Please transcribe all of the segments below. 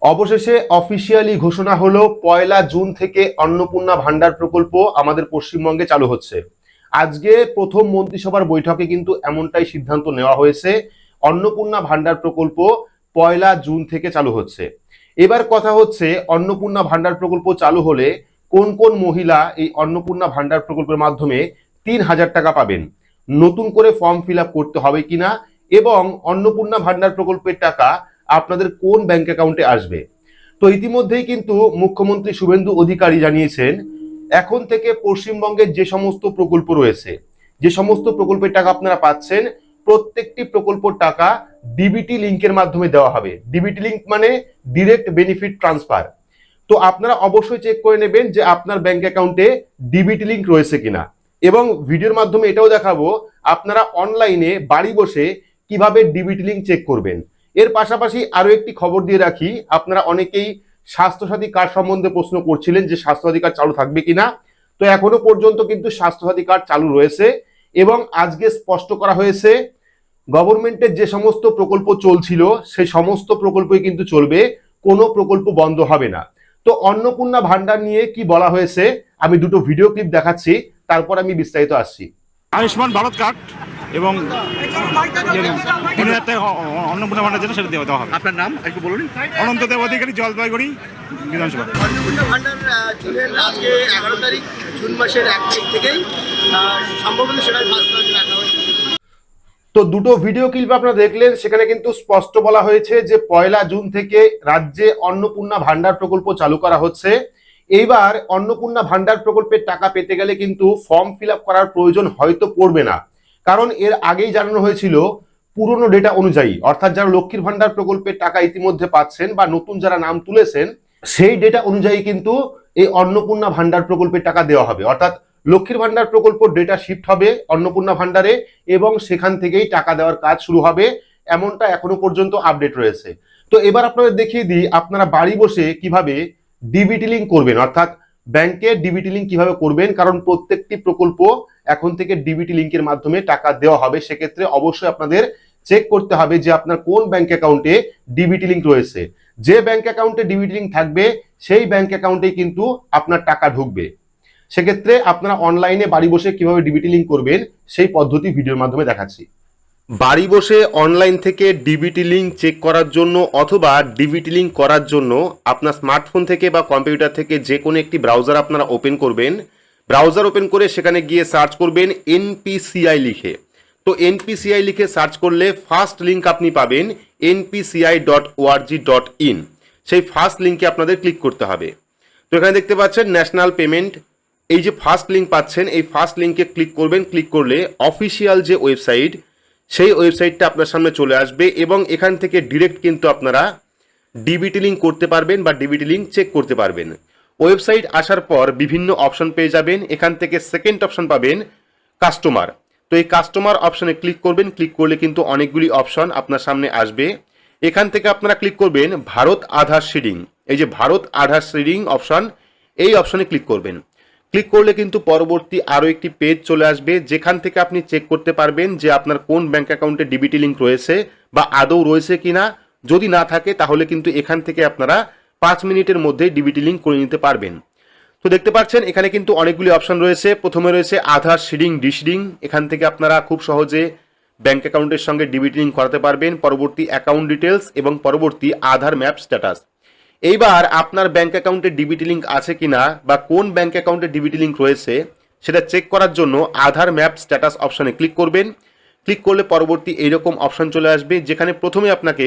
অবশেষে অফিসিয়ালি ঘোষণা হলো 1 জুন থেকে অন্নপূর্ণা ভান্ডার প্রকল্প আমাদের পশ্চিমবঙ্গে চালু হচ্ছে। আজকে প্রথম মন্ত্রিসভার বৈঠকে কিন্তু এমনটাই সিদ্ধান্ত নেওয়া হয়েছে, অন্নপূর্ণা ভান্ডার প্রকল্প 1 জুন থেকে চালু হচ্ছে। এবার কথা হচ্ছে, অন্নপূর্ণা ভান্ডার প্রকল্প চালু হলে কোন কোন মহিলা এই অন্নপূর্ণা ভান্ডার প্রকল্পের মাধ্যমে 3,000 টাকা পাবেন, নতুন করে ফর্ম ফিল আপ করতে হবে কিনা, এবং অন্নপূর্ণা ভান্ডার প্রকল্পের টাকা আপনাদের কোন ব্যাংক অ্যাকাউন্টে আসবে। তো ইতিমধ্যেই কিন্তু মুখ্যমন্ত্রী শুভেন্দু অধিকারী জানিয়েছেন, এখন থেকে পশ্চিমবঙ্গের যে সমস্ত প্রকল্প রয়েছে, যে সমস্ত প্রকল্পের টাকা আপনারা পাচ্ছেন, প্রত্যেকটি প্রকল্পের টাকা ডিবিটি লিঙ্কের মাধ্যমে দেওয়া হবে। ডিবিটি লিঙ্ক মানে ডিরেক্ট বেনিফিট ট্রান্সফার। তো আপনারা অবশ্যই চেক করে নেবেন যে আপনার ব্যাংক অ্যাকাউন্টে ডিবিটি লিঙ্ক রয়েছে কিনা, এবং ভিডিওর মাধ্যমে এটাও দেখাবো আপনারা অনলাইনে বাড়ি বসে কিভাবে ডিবিটি লিঙ্ক চেক করবেন। এর পাশাপাশি আরো একটি খবর দিয়ে রাখি, আপনারা অনেকেই স্বাস্থ্যসাথী কার্ড সম্বন্ধে প্রশ্ন করছিলেন যে স্বাস্থ্যসাথী কার্ড চালু থাকবে কিনা। তো এখনো পর্যন্ত কিন্তু স্বাস্থ্যসাথী কার্ড চালু রয়েছে, এবং আজকে স্পষ্ট করা হয়েছে গভর্নমেন্টের যে সমস্ত প্রকল্প চলছিল সেই সমস্ত প্রকল্পই কিন্তু চলবে, কোনো প্রকল্প বন্ধ হবে না। তো অন্নপূর্ণা ভান্ডার নিয়ে কি বলা হয়েছে আমি দুটো ভিডিও ক্লিপ দেখাচ্ছি, তারপর আমি বিস্তারিত আসছি। আয়ুষ্মান ভারত কার্ড এবং অন্নপূর্ণা ভান্ডার যেটা সেটা দেওয়া হবে। আপনার নাম একটু বলুন। অনন্ত দেব অধিকারী, জলপাইগুড়ি বিধানসভা। অন্নপূর্ণা ভান্ডার জুনের আজকে 11 তারিখ, জুন মাসের 1 তারিখ থেকেই সম্ভব হলে সেটাই ফার্স্ট রাখা হয়েছে। তো দুটো ভিডিও ক্লিপ আপনারা দেখলেন, সেখানে কিন্তু স্পষ্ট বলা হয়েছে যে 1 জুন থেকে রাজ্যে অন্নপূর্ণা ভান্ডার প্রকল্প চালু করা হচ্ছে। এইবার অন্নপূর্ণা ভান্ডার প্রকল্পের টাকা পেতে গেলে কিন্তু ফর্ম ফিল আপ করার প্রয়োজন হয়তো পড়বে না, কারণ এর আগেই জানানো হয়েছিল পুরনো ডেটা অনুযায়ী, অর্থাৎ যারা লক্ষ্মীর ভান্ডার প্রকল্পের টাকা ইতিমধ্যে পাচ্ছেন বা নতুন যারা নাম তুলেছেন সেই ডেটা অনুযায়ী কিন্তু এই অন্নপূর্ণা ভান্ডার প্রকল্পের টাকা দেওয়া হবে। অর্থাৎ লক্ষ্মীর ভান্ডার প্রকল্প ডেটা শিফট হবে অন্নপূর্ণা ভান্ডারে, এবং সেখান থেকেই টাকা দেওয়ার কাজ শুরু হবে, এমনটা এখনো পর্যন্ত আপডেট রয়েছে। তো এবার আপনাদের দেখিয়ে দিই আপনারা বাড়ি বসে কিভাবে ডিবিটি লিঙ্ক করবেন, অর্থাৎ ব্যাংকের ডিবিটি লিঙ্ক কিভাবে করবেন, কারণ প্রত্যেকটি প্রকল্প এখন থেকে ডিবিটি লিঙ্কের মাধ্যমে টাকা দেওয়া হবে। সেক্ষেত্রে অবশ্যই আপনাদের চেক করতে হবে যে আপনার কোন ব্যাংক অ্যাকাউন্টে ডিবিটি লিঙ্ক রয়েছে। যে ব্যাংক অ্যাকাউন্টে ডিবিটি লিঙ্ক থাকবে সেই ব্যাংক অ্যাকাউন্টেই কিন্তু আপনার টাকা ঢুকবে। সেক্ষেত্রে আপনারা অনলাইনে বাড়ি বসে কিভাবে ডিবিটি লিঙ্ক করবেন সেই পদ্ধতি ভিডিওর মাধ্যমে দেখাচ্ছি। বাড়ি বসে অনলাইন থেকে ডিবিটি লিঙ্ক চেক করার জন্য অথবা ডিবিটি লিঙ্ক করার জন্য আপনার স্মার্টফোন থেকে বা কম্পিউটার থেকে যে কোনো একটি ব্রাউজার আপনারা ওপেন করবেন। ব্রাউজার ওপেন করে সেখানে গিয়ে সার্চ করবেন এনপিসিআই লিখে। তো এনপিসিআই লিখে সার্চ করলে ফার্স্ট লিঙ্ক আপনি পাবেন npci.org.in। সেই ফার্স্ট লিঙ্কে আপনাদের ক্লিক করতে হবে। তো এখানে দেখতে পাচ্ছেন ন্যাশনাল পেমেন্ট, এই যে ফার্স্ট লিঙ্ক পাচ্ছেন এই ফার্স্ট লিঙ্কে ক্লিক করবেন। ক্লিক করলে অফিসিয়াল যে ওয়েবসাইট সেই ওয়েবসাইটটা আপনার সামনে চলে আসবে, এবং এখান থেকে ডিরেক্ট কিন্তু আপনারা ডিবিটি লিঙ্ক করতে পারবেন বা ডিবিটি লিঙ্ক চেক করতে পারবেন। ওয়েবসাইট আসার পর বিভিন্ন অপশন পেয়ে যাবেন। এখান থেকে সেকেন্ড অপশন পাবেন কাস্টমার। তো এই কাস্টমার অপশনে ক্লিক করবেন। ক্লিক করলে কিন্তু অনেকগুলি অপশন আপনার সামনে আসবে। এখান থেকে আপনারা ক্লিক করবেন ভারত আধার সিডিং। এই যে ভারত আধার সিডিং অপশন, এই অপশনে ক্লিক করবেন। ক্লিক করলে কিন্তু পরবর্তী আরও একটি পেজ চলে আসবে, যেখান থেকে আপনি চেক করতে পারবেন যে আপনার কোন ব্যাংক অ্যাকাউন্টে ডিবিটি লিঙ্ক রয়েছে বা আদৌ রয়েছে কিনা। যদি না থাকে তাহলে কিন্তু এখান থেকে আপনারা 5 মিনিটের মধ্যে ডিবিটি লিঙ্ক করে নিতে পারবেন। তো দেখতে পাচ্ছেন এখানে কিন্তু অনেকগুলি অপশন রয়েছে। প্রথমে রয়েছে আধার সিডিং ডিসিডিং, এখান থেকে আপনারা খুব সহজে ব্যাংক অ্যাকাউন্টের সঙ্গে ডিবিটি লিঙ্ক করাতে পারবেন। পরবর্তী অ্যাকাউন্ট ডিটেলস এবং পরবর্তী আধার ম্যাপ স্ট্যাটাস। এইবার আপনার ব্যাংক অ্যাকাউন্টে ডিবিটি লিঙ্ক আছে কিনা বা কোন ব্যাংক অ্যাকাউন্টে ডিবিটি লিঙ্ক রয়েছে সেটা চেক করার জন্য আধার ম্যাপ স্ট্যাটাস অপশনে ক্লিক করবেন। ক্লিক করলে পরবর্তী এইরকম অপশন চলে আসবে, যেখানে প্রথমে আপনাকে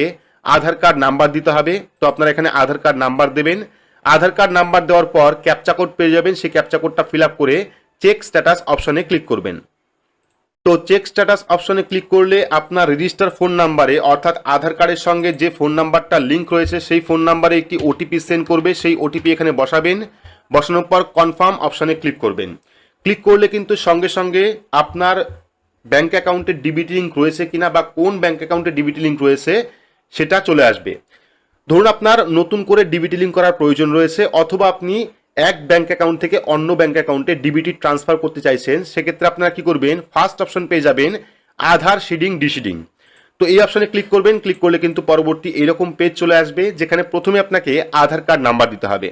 আধার কার্ড নাম্বার দিতে হবে। তো আপনারা এখানে আধার কার্ড নাম্বার দেবেন। আধার কার্ড নাম্বার দেওয়ার পর ক্যাপচা কোড পেয়ে যাবেন। সেই ক্যাপচা কোডটা ফিল আপ করে চেক স্ট্যাটাস অপশনে ক্লিক করবেন। তো চেক স্ট্যাটাস অপশনে ক্লিক করলে আপনার রেজিস্টার ফোন নাম্বারে, অর্থাৎ আধার কার্ডের সঙ্গে যে ফোন নাম্বারটা লিঙ্ক রয়েছে সেই ফোন নাম্বারে একটি ওটিপি সেন্ড করবে। সেই ওটিপি এখানে বসাবেন। বসানোর পর কনফার্ম অপশনে ক্লিক করবেন। ক্লিক করলে কিন্তু সঙ্গে সঙ্গে আপনার ব্যাংক অ্যাকাউন্টে ডিবিটি লিঙ্ক রয়েছে কিনা বা কোন ব্যাংক অ্যাকাউন্টে ডিবিটি লিঙ্ক রয়েছে সেটা চলে আসবে। ধরুন আপনার নতুন করে ডিবিটি লিঙ্ক করার প্রয়োজন রয়েছে, অথবা আপনি এক ব্যাংক অ্যাকাউন্ট থেকে অন্য ব্যাংক অ্যাকাউন্টে ডিবিটি ট্রান্সফার করতে চাইছেন। সেক্ষেত্রে আপনারা কি করবেন, ফার্স্ট অপশন পেয়ে যাবেন আধার সিডিং ডিসিডিং। তো তো এই অপশনে ক্লিক করবেন, ক্লিক করলে কিন্তু পরবর্তী এরকম পেজ চলে আসবে, যেখানে প্রথমে আপনাকে আধার কার্ড নাম্বার দিতে হবে।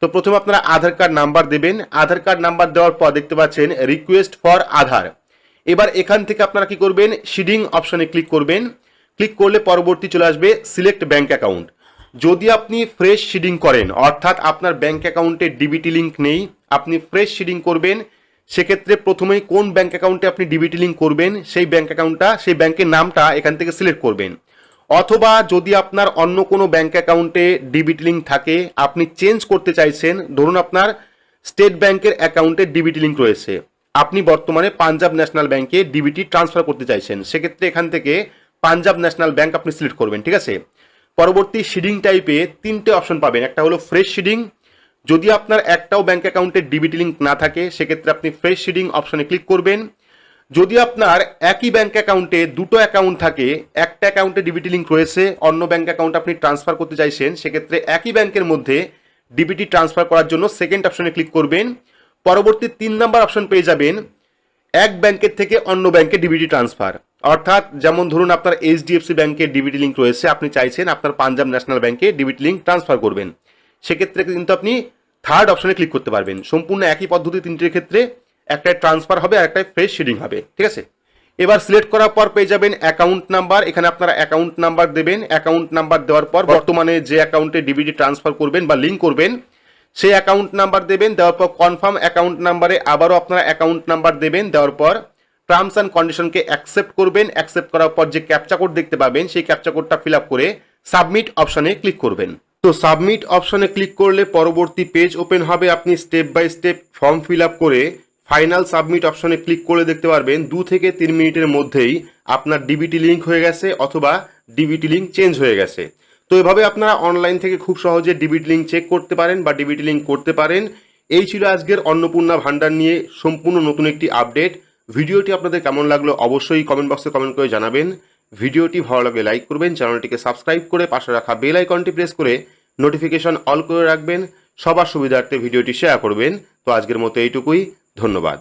তো প্রথমে আপনারা আধার কার্ড নাম্বার দেবেন। আধার কার্ড নাম্বার দেওয়ার পর দেখতে পাচ্ছেন রিকোয়েস্ট ফর আধার। এবার এখান থেকে আপনারা কি করবেন, শিডিং অপশনে ক্লিক করবেন। ক্লিক করলে পরবর্তী চলে আসবে সিলেক্ট ব্যাংক অ্যাকাউন্ট। যদি আপনি ফ্রেশ শিডিং করেন, অর্থাৎ আপনার ব্যাংক অ্যাকাউন্টে ডিবিটি লিঙ্ক নেই, আপনি ফ্রেশ শিডিং করবেন, সেক্ষেত্রে প্রথমেই কোন ব্যাংক অ্যাকাউন্টে আপনি ডিবিটি লিঙ্ক করবেন সেই ব্যাংক অ্যাকাউন্টটা, সেই ব্যাংকের নামটা এখান থেকে সিলেক্ট করবেন। অথবা যদি আপনার অন্য কোনো ব্যাংক অ্যাকাউন্টে ডিবিটি লিঙ্ক থাকে, আপনি চেঞ্জ করতে চাইছেন, ধরুন আপনার স্টেট ব্যাংকের অ্যাকাউন্টে ডিবিটি লিঙ্ক রয়েছে, আপনি বর্তমানে পাঞ্জাব ন্যাশনাল ব্যাংকে ডিবিটি ট্রান্সফার করতে চাইছেন, সেক্ষেত্রে এখান থেকে পাঞ্জাব ন্যাশনাল ব্যাংক আপনি সিলেক্ট করবেন। ঠিক আছে, পরবর্তী শিডিং টাইপে তিনটে অপশন পাবেন। একটা হলো ফ্রেশ শিডিং। যদি আপনার একটাও ব্যাংক অ্যাকাউন্টে ডিবিটি লিঙ্ক না থাকে, সেক্ষেত্রে আপনি ফ্রেশ শিডিং অপশনে ক্লিক করবেন। যদি আপনার একই ব্যাংক অ্যাকাউন্টে দুটো অ্যাকাউন্ট থাকে, একটা অ্যাকাউন্টে ডিবিটি লিঙ্ক রয়েছে, অন্য ব্যাংক অ্যাকাউন্ট আপনি ট্রান্সফার করতে চাইছেন, সেক্ষেত্রে একই ব্যাংকের মধ্যে ডিবিটি ট্রান্সফার করার জন্য সেকেন্ড অপশনে ক্লিক করবেন। পরবর্তী 3 নাম্বার অপশন পেয়ে যাবেন এক ব্যাংকের থেকে অন্য ব্যাংকে ডিবিটি ট্রান্সফার। অর্থাৎ যেমন ধরুন আপনার এইচডিএফসি ব্যাংকে ডিবিটি লিঙ্ক রয়েছে, আপনি চাইছেন আপনার পাঞ্জাব ন্যাশনাল ব্যাংকে ডিবিটি লিঙ্ক ট্রান্সফার করবেন, সেক্ষেত্রে কিন্তু আপনি থার্ড অপশনে ক্লিক করতে পারবেন। সম্পূর্ণ একই পদ্ধতি তিনটির ক্ষেত্রে, একটাই ট্রান্সফার হবে আর একটাই ফ্রেশ শিডিং হবে। ঠিক আছে, এবার সিলেক্ট করার পর পেয়ে যাবেন অ্যাকাউন্ট নাম্বার। এখানে আপনারা অ্যাকাউন্ট নাম্বার দেবেন। অ্যাকাউন্ট নাম্বার দেওয়ার পর বর্তমানে যে অ্যাকাউন্টে ডিবিটি ট্রান্সফার করবেন বা লিঙ্ক করবেন সেই অ্যাকাউন্ট নাম্বার দেবেন। দেওয়ার পর কনফার্ম অ্যাকাউন্ট নাম্বারে আবারও আপনারা অ্যাকাউন্ট নাম্বার দেবেন। দেওয়ার পর টার্মস অ্যান্ড কন্ডিশনকে অ্যাকসেপ্ট করবেন। অ্যাকসেপ্ট করার পর যে ক্যাপচা কোড দেখতে পাবেন, সেই ক্যাপচা কোডটা ফিল আপ করে সাবমিট অপশনে ক্লিক করবেন। তো সাবমিট অপশনে ক্লিক করলে পরবর্তী পেজ ওপেন হবে। আপনি step by step form fill up করে ফাইনাল সাবমিট অপশনে ক্লিক করে দেখতে পারবেন 2 থেকে 3 মিনিটের মধ্যেই আপনার ডিবিটি লিঙ্ক হয়ে গেছে অথবা ডিবিটি লিঙ্ক চেঞ্জ হয়ে গেছে। তো এভাবে আপনারা অনলাইন থেকে খুব সহজে ডিবিটি লিঙ্ক চেক করতে পারেন বা ডিবিটি লিঙ্ক করতে পারেন। এই ছিল আজকের অন্নপূর্ণা ভান্ডার নিয়ে সম্পূর্ণ নতুন একটি আপডেট। ভিডিওটি আপনাদের কেমন লাগলো অবশ্যই কমেন্ট বক্সে কমেন্ট করে জানাবেন। ভিডিওটি ভালো লাগলে লাইক করবেন, চ্যানেলটিকে সাবস্ক্রাইব করে পাশে রাখা বেল আইকনটি প্রেস করে নোটিফিকেশন অল করে রাখবেন। সবার সুবিধার্থে ভিডিওটি শেয়ার করবেন। তো আজকের মতো এইটুকুই, ধন্যবাদ।